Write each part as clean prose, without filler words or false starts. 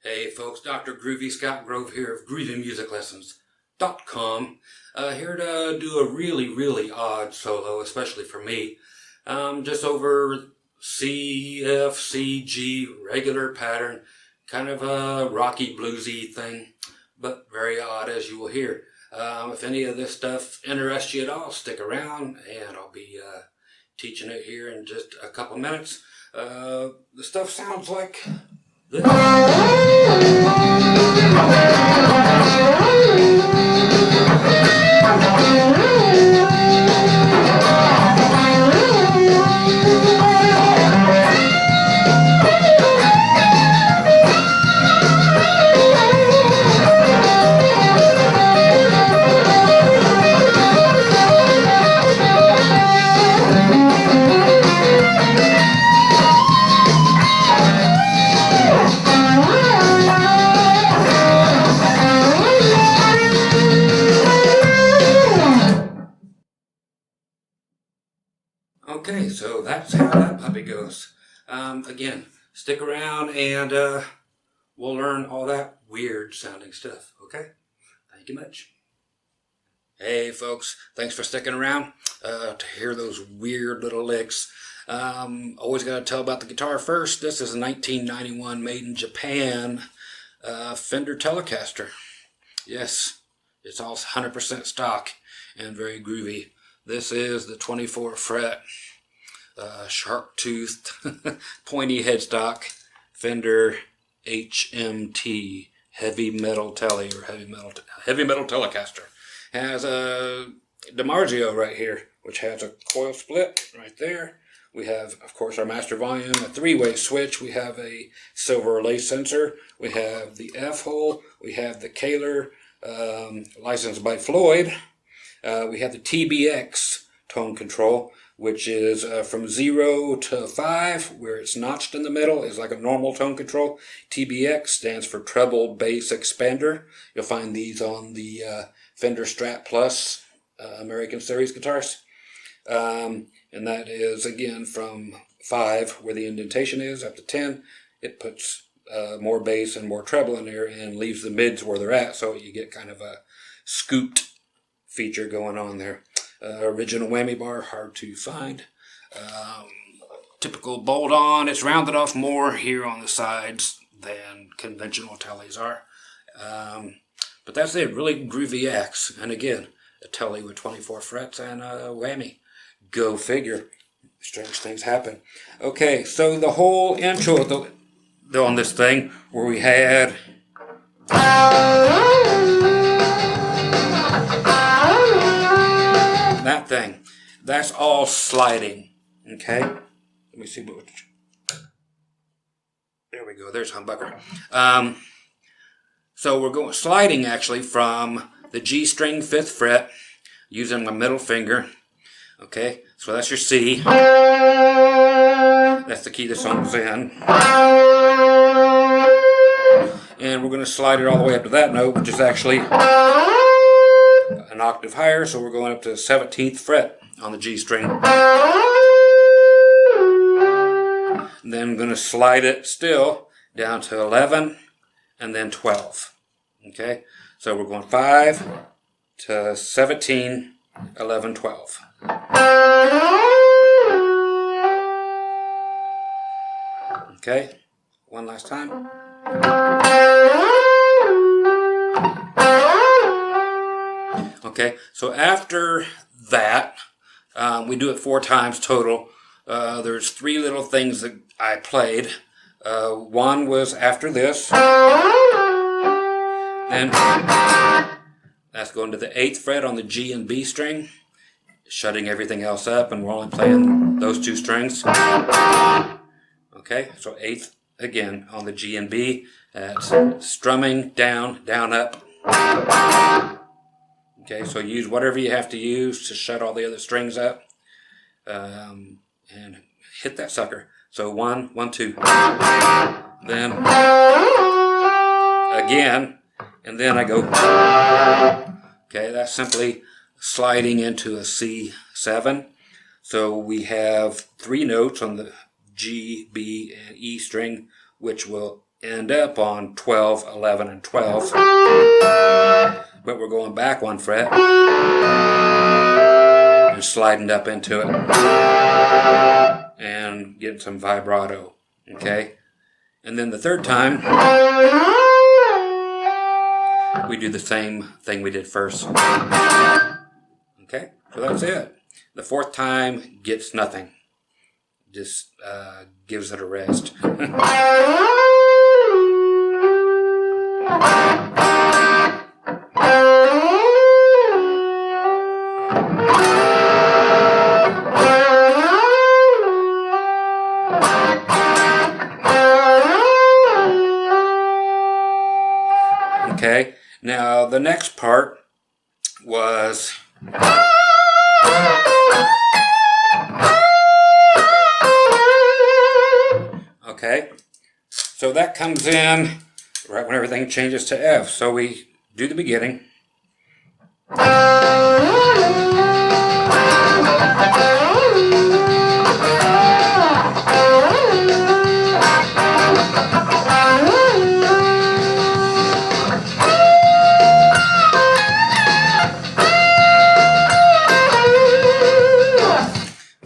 Hey folks, Dr. Groovy Scott Grove here of GroovyMusicLessons.com. Here to do a really odd solo, especially for me. Just over C, F, C, G, regular pattern. Kind of a rocky bluesy thing, but very odd as you will hear. If any of this stuff interests you at all, stick around and I'll be teaching it here in just a couple minutes. The stuff sounds like this. Okay, so that's how that puppy goes. Again, stick around and we'll learn all that weird sounding stuff, okay? Thank you much. Hey folks, thanks for sticking around to hear those weird little licks. Always got to tell about the guitar first. This is a 1991 made in Japan Fender Telecaster. Yes, it's all 100% stock and very groovy. This is the 24 fret, sharp-toothed, pointy headstock Fender HMT heavy metal telly or heavy metal Telecaster. Has a DiMarzio right here, which has a coil split right there. We have, of course, our master volume, a three-way switch. We have a silver relay sensor. We have the F-hole. We have the Kahler, licensed by Floyd. We have the TBX tone control, which is from 0 to 5, where it's notched in the middle, is like a normal tone control. TBX stands for Treble Bass Expander. You'll find these on the Fender Strat Plus American Series guitars. And that is, again, from 5, where the indentation is, up to 10. It puts more bass and more treble in there and leaves the mids where they're at, so you get kind of a scooped feature going on there. Original whammy bar, hard to find. Typical bolt-on. It's rounded off more here on the sides than conventional tellies are. But that's it, really groovy axe. And again, a telly with 24 frets and a whammy. Go figure. Strange things happen. Okay, so the whole intro on this thing, where we had that thing, that's all sliding. Okay, let me see which. There we go. There's humbucker. So we're going sliding actually from the G string 5th fret using my middle finger. Okay, so that's your C. That's the key the song's in. And we're going to slide it all the way up to that note, which is actually an octave higher, so we're going up to the 17th fret on the G string. And then I'm going to slide it still down to 11 and then 12. Okay, so we're going 5 to 17, 11, 12. Okay, one last time. Okay, so after that, we do it 4 times total. There's 3 little things that I played. One was after this. Then that's going to the 8th fret on the G and B string, shutting everything else up, and we're only playing those 2 strings. Okay, so 8th again on the G and B. That's strumming down, down, up. Okay, so use whatever you have to use to shut all the other strings up, and hit that sucker. So 1, 1, 2. Then again, and then I go. Okay, that's simply sliding into a C7. So we have 3 notes on the G, B, and E string, which will end up on 12, 11, and 12. But we're going back 1 fret and sliding up into it and getting some vibrato. Okay? And then the third time, we do the same thing we did first. Okay? So that's it. The fourth time gets nothing. Just gives it a rest. Okay, now the next part was okay, so that comes in right when everything changes to F. So we do the beginning.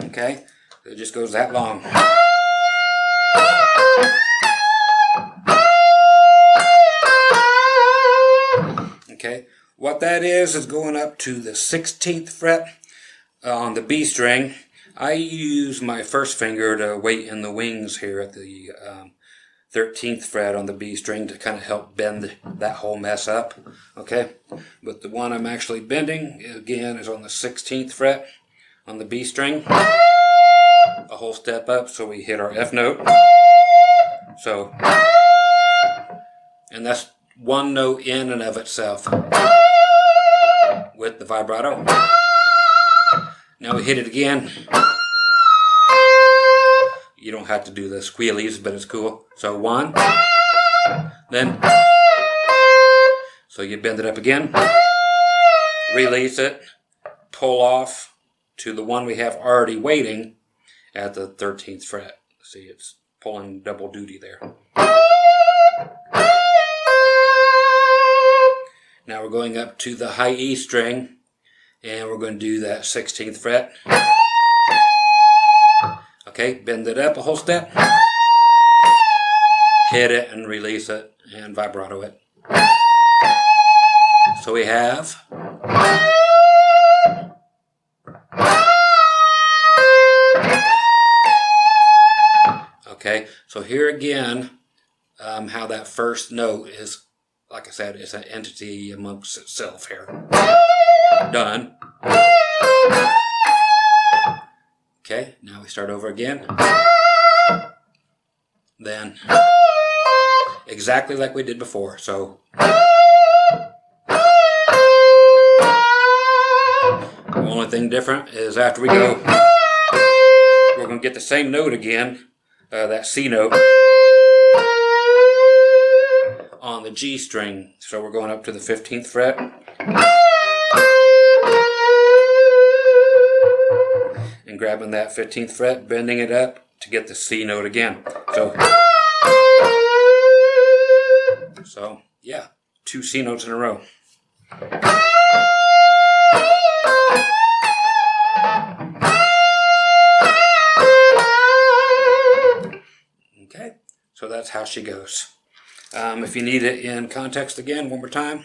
Okay, it just goes that long. Okay, what that is going up to the 16th fret on the B string. I use my first finger to weight in the wings here at the 13th fret on the B string to kind of help bend that whole mess up. Okay, but the one I'm actually bending again is on the 16th fret on the B string, a whole step up, so we hit our F note. So, and that's one note in and of itself with the vibrato. Now we hit it again. You don't have to do the squealies, but it's cool. So 1, then, so you bend it up again, release it, pull off to the one we have already waiting at the 13th fret. See, it's pulling double duty there. Now we're going up to the high E string, and we're going to do that 16th fret. Okay, bend it up a whole step, hit it and release it, and vibrato it. So we have okay, so here again, how that first note is, like I said, it's an entity amongst itself here. Done. Okay, now we start over again. Then, exactly like we did before. So, the only thing different is after we go, we're going to get the same note again, that C note, on the G string. So we're going up to the 15th fret. And grabbing that 15th fret, bending it up to get the C note again. So yeah, 2 C notes in a row. Okay, so that's how she goes. If you need it in context again, one more time.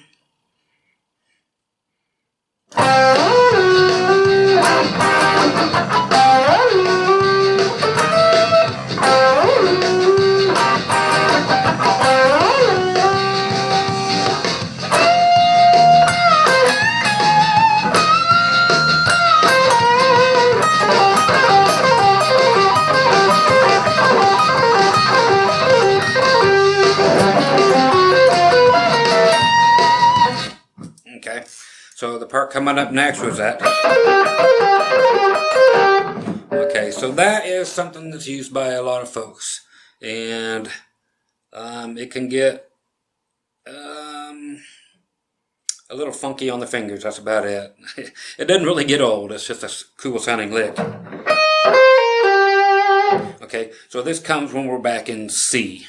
Okay, so the part coming up next was that. Okay, so that is something that's used by a lot of folks, and it can get a little funky on the fingers. That's about it. It doesn't really get old. It's just a cool sounding lick. Okay, so this comes when we're back in C.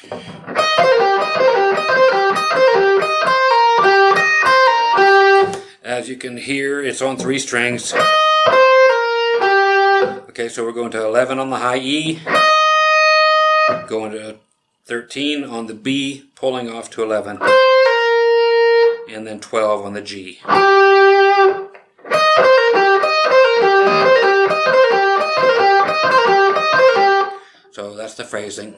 As you can hear, it's on 3 strings. Okay, so we're going to 11 on the high E, going to 13 on the B, pulling off to 11, and then 12 on the G. So that's the phrasing.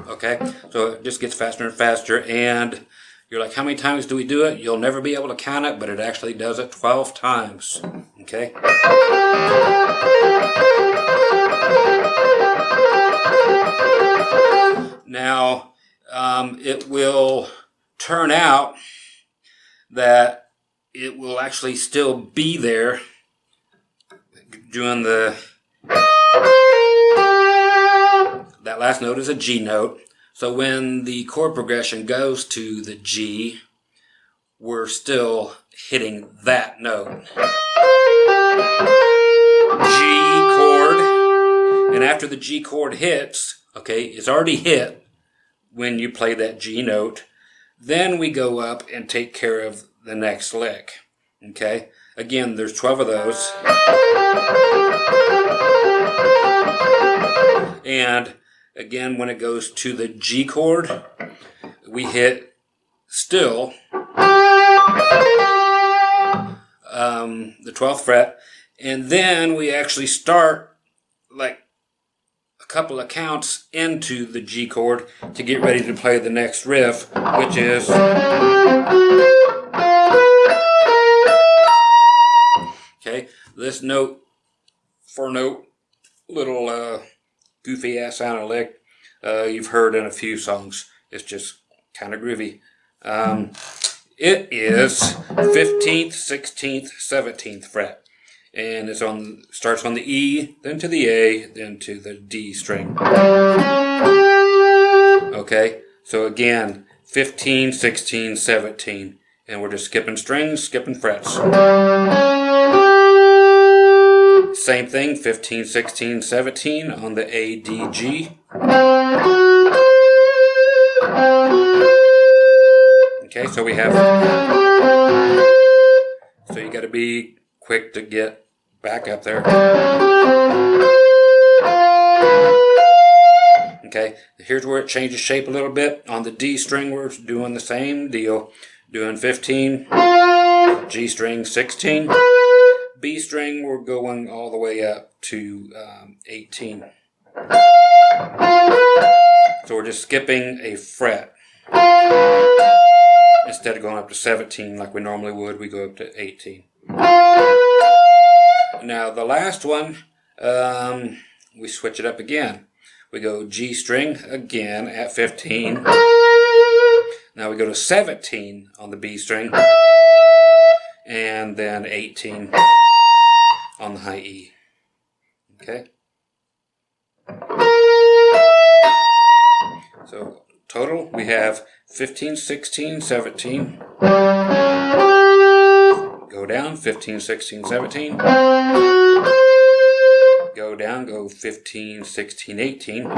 Okay, so it just gets faster and faster, and you're like, how many times do we do it? You'll never be able to count it, but it actually does it 12 times. Okay? Now, it will turn out that it will actually still be there doing that last note is a G note. So when the chord progression goes to the G, we're still hitting that note. G chord. And after the G chord hits, okay, it's already hit when you play that G note. Then we go up and take care of the next lick. Okay? Again, there's 12 of those. And again, when it goes to the G chord, we hit still the 12th fret, and then we actually start like a couple of counts into the G chord to get ready to play the next riff, which is okay, this note for note little goofy ass sounding lick you've heard in a few songs. It's just kind of groovy. It is 15th, 16th, 17th fret, and it's starts on the E, then to the A, then to the D string. Okay, so again, 15, 16, 17, and we're just skipping strings, skipping frets. Same thing, 15, 16, 17 on the A, D, G. Okay, so we have, so you got to be quick to get back up there. Okay, here's where it changes shape a little bit. On the D string, we're doing the same deal. Doing 15, G string 16, B string, we're going all the way up to 18. So we're just skipping a fret. Instead of going up to 17 like we normally would, we go up to 18. Now the last one, we switch it up again. We go G string again at 15. Now we go to 17 on the B string. And then 18 on the high E. Okay? So total, we have 15, 16, 17. Go down, 15, 16, 17. Go down, go 15, 16, 18.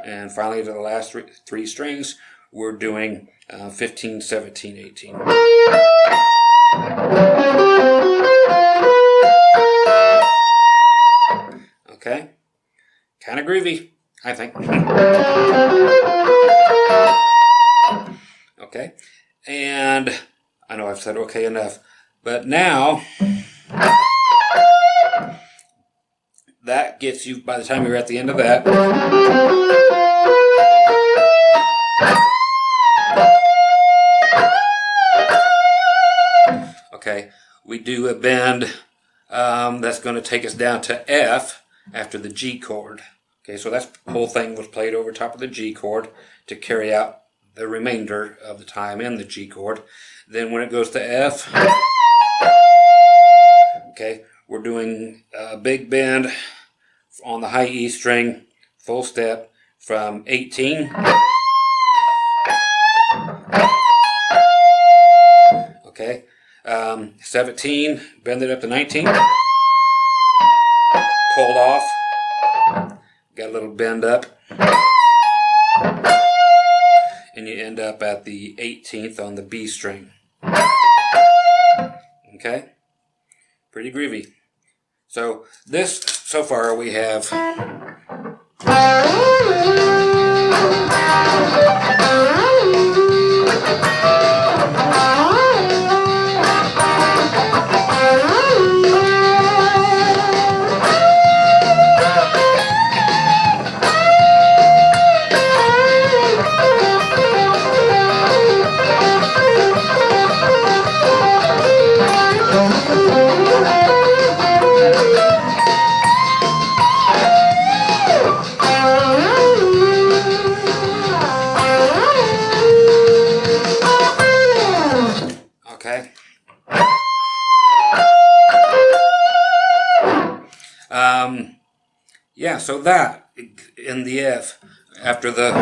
And finally to the last three strings, we're doing 15, 17, 18. Okay? Kind of groovy, I think. Okay? And I know I've said okay enough, but now that gets you, by the time you're at the end of that, okay, we do a bend that's going to take us down to F after the G chord. Okay, so that whole thing was played over top of the G chord to carry out the remainder of the time in the G chord. Then when it goes to F, okay, we're doing a big bend on the high E string, full step from 18. Okay, 17, bend it up to 19. bend up. And you end up at the 18th on the B string. Okay? Pretty groovy. So this, so far we have okay. Yeah, so that in the F after the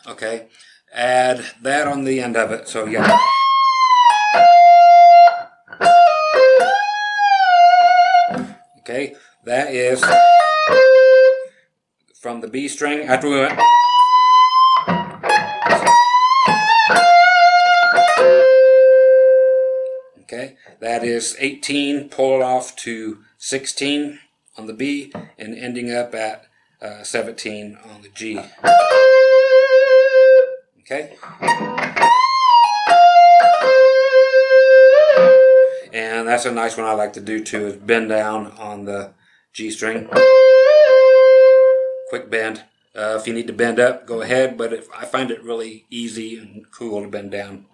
okay, add that on the end of it. So yeah. Okay, that is from the B string after we went. Okay, that is 18, pull it off to 16 on the B, and ending up at 17 on the G. Okay? And that's a nice one I like to do too, is bend down on the G string. Quick bend. If you need to bend up, go ahead, but I find it really easy and cool to bend down.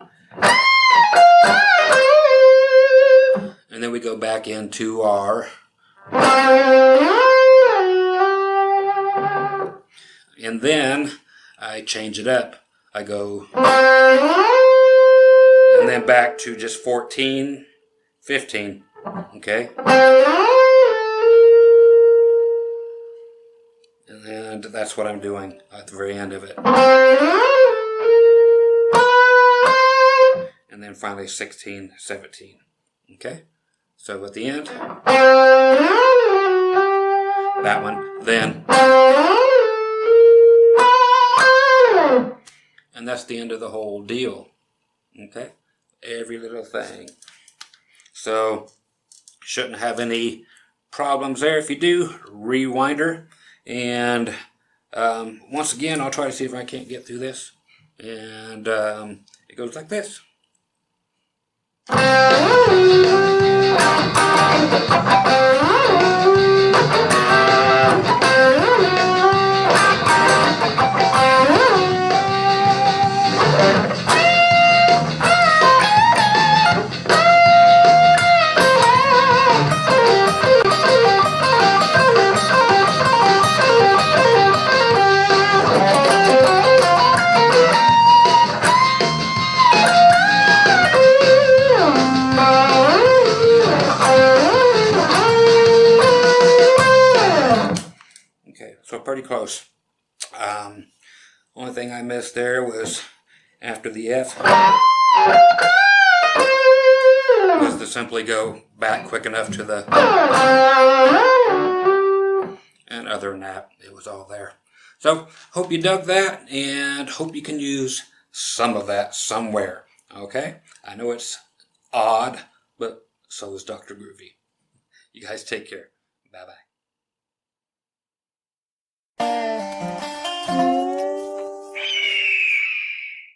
And then we go back into our, and then I change it up. I go, and then back to just 14, 15, okay? And that's what I'm doing at the very end of it. And then finally 16, 17, okay? So at the end, that one, then, and that's the end of the whole deal, okay? Every little thing. So, shouldn't have any problems there. If you do, rewinder. And once again, I'll try to see if I can't get through this. And it goes like this. So pretty close. Only thing I missed there was after the F was to simply go back quick enough to the, and other than that, it was all there. So hope you dug that, and hope you can use some of that somewhere. Okay? I know it's odd, but so is Dr. Groovy. You guys take care. Bye-bye.